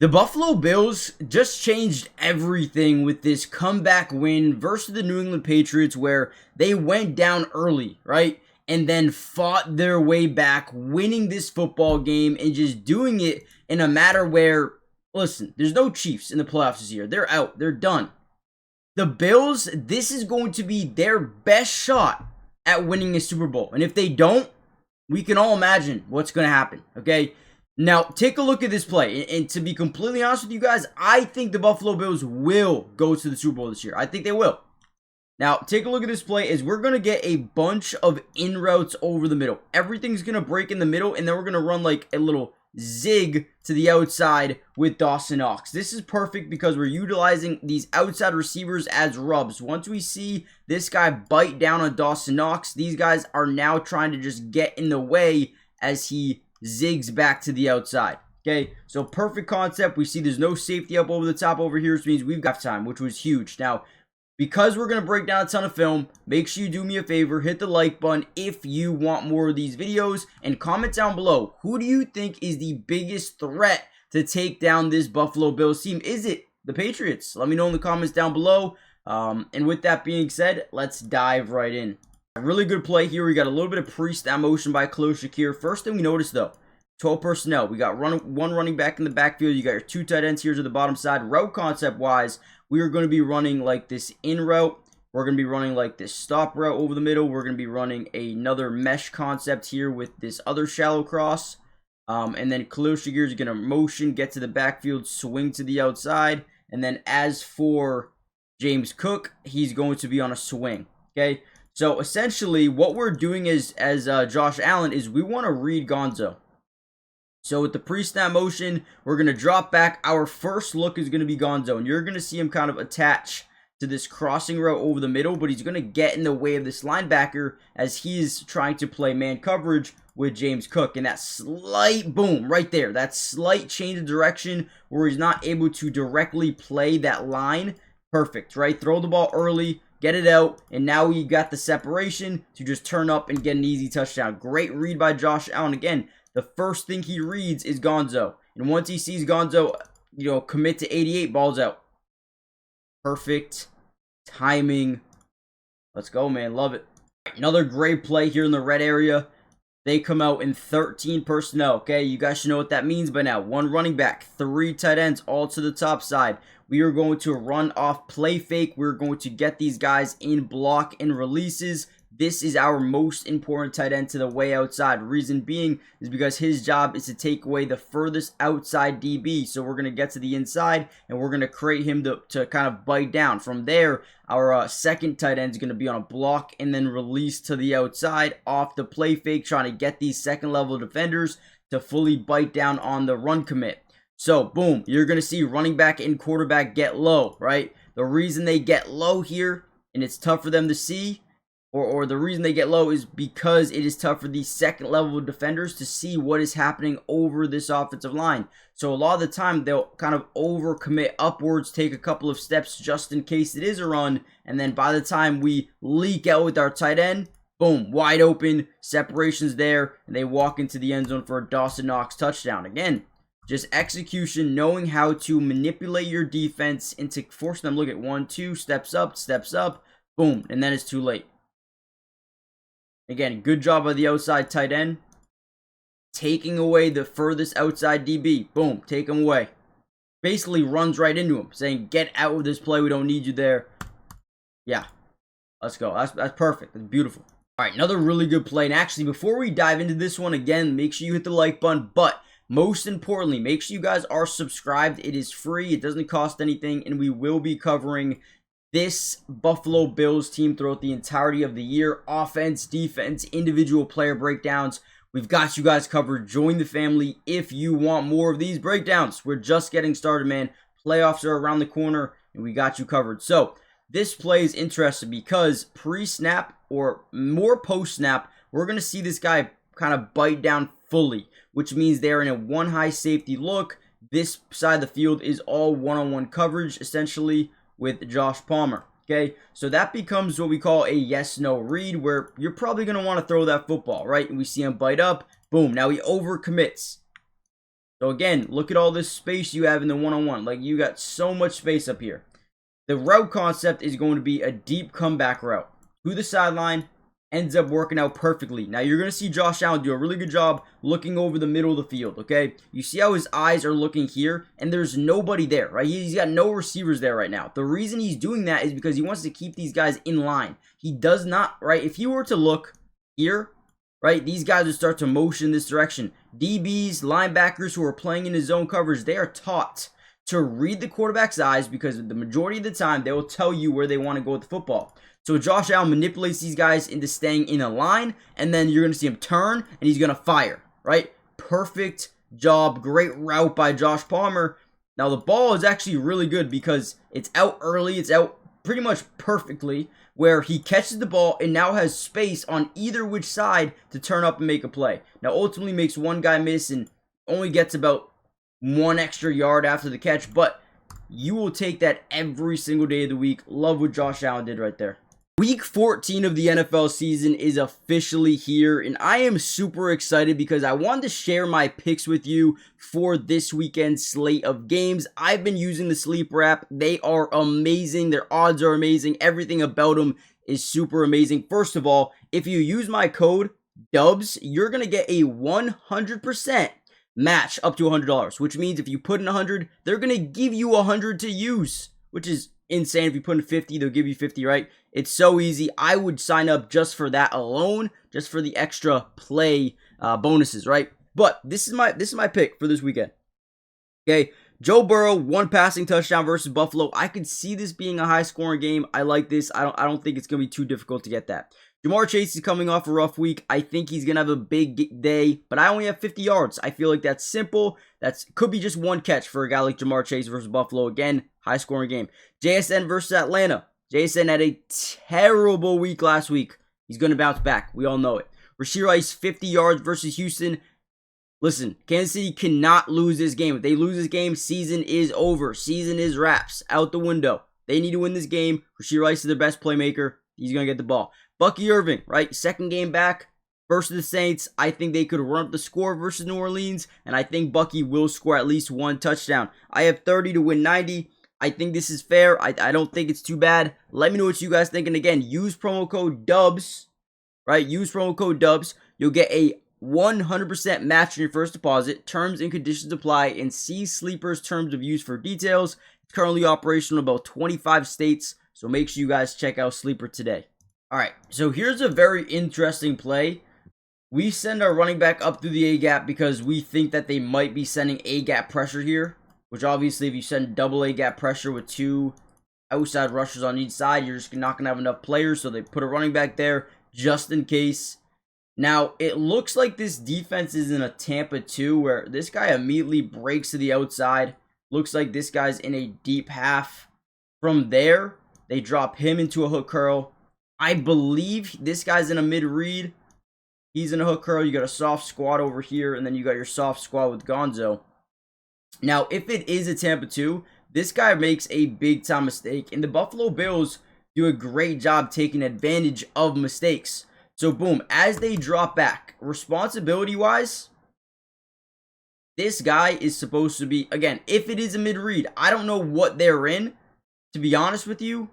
The Buffalo Bills just changed everything with this comeback win versus the New England Patriots, where they went down early, right? And then fought their way back, winning this football game and just doing it in a matter where, listen, there's no Chiefs in the playoffs this year. They're out. They're done. The Bills, this is going to be their best shot at winning a Super Bowl. And if they don't, we can all imagine what's going to happen, okay? Now, take a look at this play. And to be completely honest with you guys, I think the Buffalo Bills will go to the Super Bowl this year. I think they will. Now, take a look at this play as we're going to get a bunch of in routes over the middle. Everything's going to break in the middle, and then we're going to run like a little zig to the outside with Dawson Knox. This is perfect because we're utilizing these outside receivers as rubs. Once we see this guy bite down on Dawson Knox, these guys are now trying to just get in the way as he zigs back to the outside. Okay, so perfect concept. We see there's no safety up over the top over here, which means we've got time, which was huge. Now, because we're going to break down a ton of film, make sure you do me a favor, hit the like button if you want more of these videos, and comment down below, who do you think is the biggest threat to take down this Buffalo Bills team? Is it the Patriots? Let me know in the comments down below. And with that being said, let's dive right in. A really good play here. We got a little bit of pre-snap motion by Khalil Shakir. First thing we noticed though, 12 personnel. We got one running back in the backfield. You got your two tight ends here to the bottom side. Route concept wise, we are going to be running like this in route. We're going to be running like this stop route over the middle. We're going to be running another mesh concept here with this other shallow cross. And then Khalil Shakir is going to motion, get to the backfield, swing to the outside. And then as for James Cook, he's going to be on a swing. Okay. So essentially what we're doing as Josh Allen is we want to read Gonzo. So with the pre-snap motion, we're going to drop back. Our first look is going to be Gonzo, and you're going to see him kind of attach to this crossing route over the middle, but he's going to get in the way of this linebacker as he's trying to play man coverage with James Cook. And that slight boom right there, that slight change of direction where he's not able to directly play that line, perfect, right? Throw the ball early, get it out, and now we got the separation to just turn up and get an easy touchdown. Great read by Josh Allen. Again, the first thing he reads is Gonzo. And once he sees Gonzo, commit to 88, balls out. Perfect timing. Let's go, man. Love it. Another great play here in the red area. They come out in 13 personnel, okay? You guys should know what that means by now. One running back, three tight ends, all to the top side. We are going to run off play fake. We're going to get these guys in block and releases. This is our most important tight end to the way outside. Reason being is because his job is to take away the furthest outside DB. So we're going to get to the inside and we're going to create him to kind of bite down. From there, our second tight end is going to be on a block and then release to the outside off the play fake, trying to get these second level defenders to fully bite down on the run commit. So boom, you're going to see running back and quarterback get low, right? The reason they get low here, and it's tough for them to see, or the reason they get low is because it is tough for these second level defenders to see what is happening over this offensive line. So a lot of the time they'll kind of overcommit upwards, take a couple of steps just in case it is a run, and then by the time we leak out with our tight end, boom, wide open, separations there, and they walk into the end zone for a Dawson Knox touchdown. Again, just execution, knowing how to manipulate your defense into forcing them. Look at 1, 2, steps up, boom, and then it's too late. Again, good job by the outside tight end. Taking away the furthest outside DB. Boom, take him away. Basically runs right into him, saying, get out of this play. We don't need you there. Yeah, let's go. That's perfect. That's beautiful. All right, another really good play. And actually, before we dive into this one, again, make sure you hit the like button. But most importantly, make sure you guys are subscribed. It is free. It doesn't cost anything. And we will be covering this Buffalo Bills team throughout the entirety of the year. Offense, defense, individual player breakdowns. We've got you guys covered. Join the family if you want more of these breakdowns. We're just getting started, man. Playoffs are around the corner, and we got you covered. So this play is interesting because pre-snap or more post-snap, we're going to see this guy kind of bite down fully, which means they're in a one high safety look. This side of the field is all one-on-one coverage, essentially, with Josh Palmer. Okay, so that becomes what we call a yes-no read, where you're probably going to want to throw that football, right? And we see him bite up. Boom. Now he overcommits. So again, look at all this space you have in the one-on-one. Like, you got so much space up here. The route concept is going to be a deep comeback route to the sideline. Ends up working out perfectly. Now, you're going to see Josh Allen do a really good job looking over the middle of the field, okay? You see how his eyes are looking here, and there's nobody there, right? He's got no receivers there right now. The reason he's doing that is because he wants to keep these guys in line. He does not, right? If he were to look here, right, these guys would start to motion this direction. DBs, linebackers who are playing in his zone coverage, they are taught to read the quarterback's eyes because the majority of the time, they will tell you where they want to go with the football. So Josh Allen manipulates these guys into staying in a line, and then you're going to see him turn, and he's going to fire, right? Perfect job. Great route by Josh Palmer. Now, the ball is actually really good because it's out early. It's out pretty much perfectly, where he catches the ball and now has space on either which side to turn up and make a play. Now, ultimately makes one guy miss and only gets about 1 extra yard after the catch, but you will take that every single day of the week. Love what Josh Allen did right there. Week 14 of the NFL season is officially here, and I am super excited because I wanted to share my picks with you for this weekend's slate of games. I've been using the Sleeper app. They are amazing. Their odds are amazing. Everything about them is super amazing. First of all, if you use my code DUBS, you're going to get a 100% match up to $100, which means if you put in 100, they're going to give you 100 to use, which is insane. If you put in 50, they'll give you 50, right? It's so easy. I would sign up just for that alone, just for the extra play bonuses, right? But this is my pick for this weekend. Okay, Joe Burrow, 1 passing touchdown versus Buffalo. I could see this being a high-scoring game. I like this. I don't think it's gonna be too difficult to get that. Jamar Chase is coming off a rough week. I think he's gonna have a big day, but I only have 50 yards. I feel like that's simple. That could be just 1 catch for a guy like Jamar Chase versus Buffalo. Again, high-scoring game. JSN versus Atlanta. JSN had a terrible week last week. He's going to bounce back. We all know it. Rashee Rice, 50 yards versus Houston. Listen, Kansas City cannot lose this game. If they lose this game, season is over. Season is wraps. Out the window. They need to win this game. Rashee Rice is their best playmaker. He's going to get the ball. Bucky Irving, right? Second game back versus the Saints. I think they could run up the score versus New Orleans, and I think Bucky will score at least 1 touchdown. I have 30 to win 90. I think this is fair. I don't think it's too bad. Let me know what you guys think. And again, use promo code DUBS, right? Use promo code DUBS. You'll get a 100% match on your first deposit. Terms and conditions apply. And see Sleeper's terms of use for details. It's currently operational in about 25 states. So make sure you guys check out Sleeper today. All right, so here's a very interesting play. We send our running back up through the A-gap because we think that they might be sending A-gap pressure here. Which obviously, if you send double A-gap pressure with 2 outside rushers on each side, you're just not going to have enough players. So they put a running back there just in case. Now, it looks like this defense is in a Tampa 2 where this guy immediately breaks to the outside. Looks like this guy's in a deep half. From there, they drop him into a hook curl. I believe this guy's in a mid-read. He's in a hook curl. You got a soft squat over here, and then you got your soft squat with Gonzo. Now, if it is a Tampa 2, this guy makes a big-time mistake, and the Buffalo Bills do a great job taking advantage of mistakes. So, boom, as they drop back, responsibility-wise, this guy is supposed to be, again, if it is a mid-read, I don't know what they're in, to be honest with you,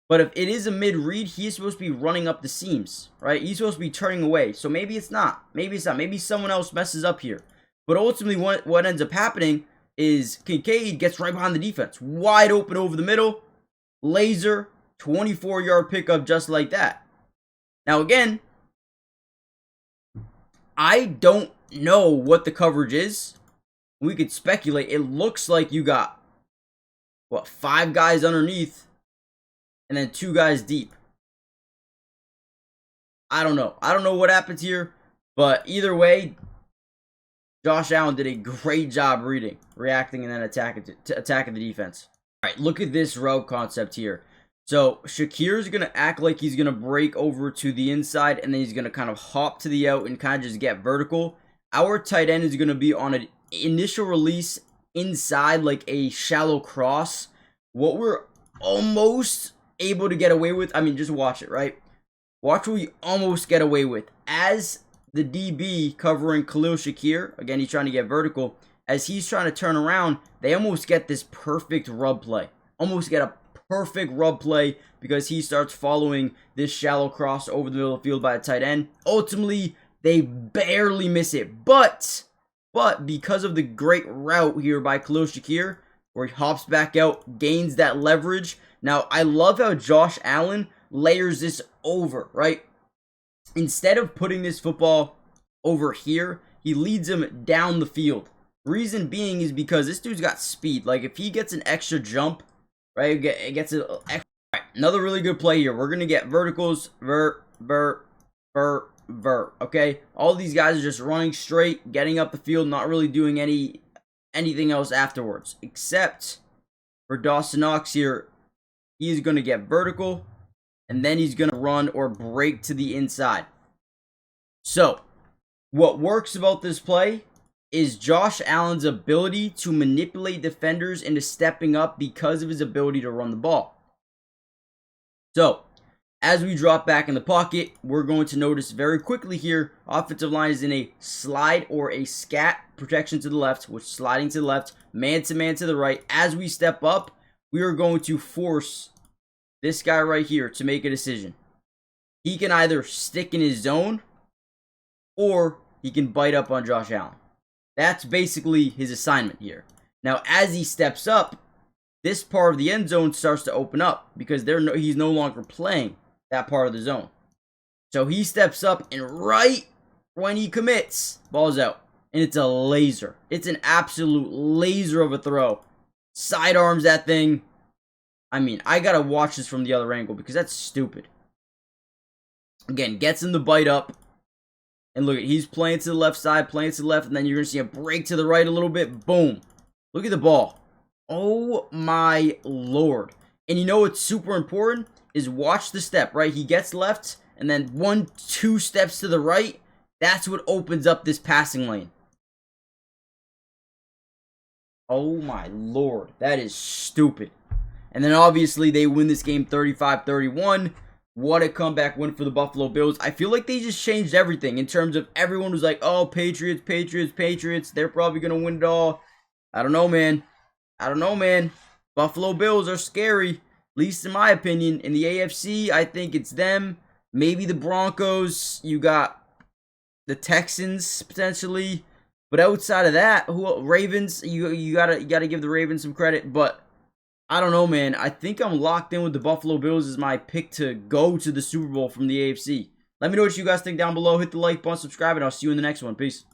but if it is a mid-read, he is supposed to be running up the seams, right? He's supposed to be turning away, so maybe it's not. Maybe it's not. Maybe someone else messes up here. But ultimately, what ends up happening is Kincaid gets right behind the defense. Wide open over the middle. Laser. 24-yard pickup just like that. Now, again, I don't know what the coverage is. We could speculate. It looks like you got, 5 guys underneath and then 2 guys deep. I don't know. I don't know what happens here. But either way, Josh Allen did a great job reading, reacting, and then attacking the defense. All right, look at this route concept here. So Shakir's going to act like he's going to break over to the inside, and then he's going to kind of hop to the out and kind of just get vertical. Our tight end is going to be on an initial release inside, like a shallow cross. What we're almost able to get away with, I mean, just watch it, right? Watch what we almost get away with. As the DB covering Khalil Shakir, again, he's trying to get vertical. as he's trying to turn around, they almost get this perfect rub play. Almost get a perfect rub play because he starts following this shallow cross over the middle of the field by a tight end. Ultimately, they barely miss it. But because of the great route here by Khalil Shakir, where he hops back out, gains that leverage. Now, I love how Josh Allen layers this over, right? Instead of putting this football over here, he leads him down the field. Reason being is because this dude's got speed. Like, if he gets an extra jump, right, it gets an extra. Right, another really good play here. We're going to get verticals, okay? All these guys are just running straight, getting up the field, not really doing anything else afterwards. Except for Dawson Knox here, he's going to get vertical, and then he's going to run or break to the inside. So, what works about this play is Josh Allen's ability to manipulate defenders into stepping up because of his ability to run the ball. So, as we drop back in the pocket, we're going to notice very quickly here, offensive line is in a slide or a scat protection to the left, which sliding to the left, man-to-man to the right. As we step up, we are going to force this guy right here to make a decision. He can either stick in his zone or he can bite up on Josh Allen. That's basically his assignment here. Now, as he steps up, this part of the end zone starts to open up because he's no longer playing that part of the zone. So he steps up, and right when he commits, ball's out. And it's a laser. It's an absolute laser of a throw. Sidearms that thing. I mean, I gotta watch this from the other angle because that's stupid. Again, gets him to bite up. And look, he's playing to the left side, playing to the left, and then you're going to see a break to the right a little bit. Boom. Look at the ball. Oh, my Lord. And you know what's super important is watch the step, right? He gets left, and then 1-2 steps to the right. That's what opens up this passing lane. Oh, my Lord. That is stupid. And then, obviously, they win this game 35-31. What a comeback win for the Buffalo Bills. I feel like they just changed everything in terms of everyone was like, oh, Patriots, Patriots, Patriots. They're probably going to win it all. I don't know, man. Buffalo Bills are scary, at least in my opinion. In the AFC, I think it's them. Maybe the Broncos. You got the Texans, potentially. But outside of that, Ravens, you gotta give the Ravens some credit. But I don't know, man. I think I'm locked in with the Buffalo Bills as my pick to go to the Super Bowl from the AFC. Let me know what you guys think down below. Hit the like button, subscribe, and I'll see you in the next one. Peace.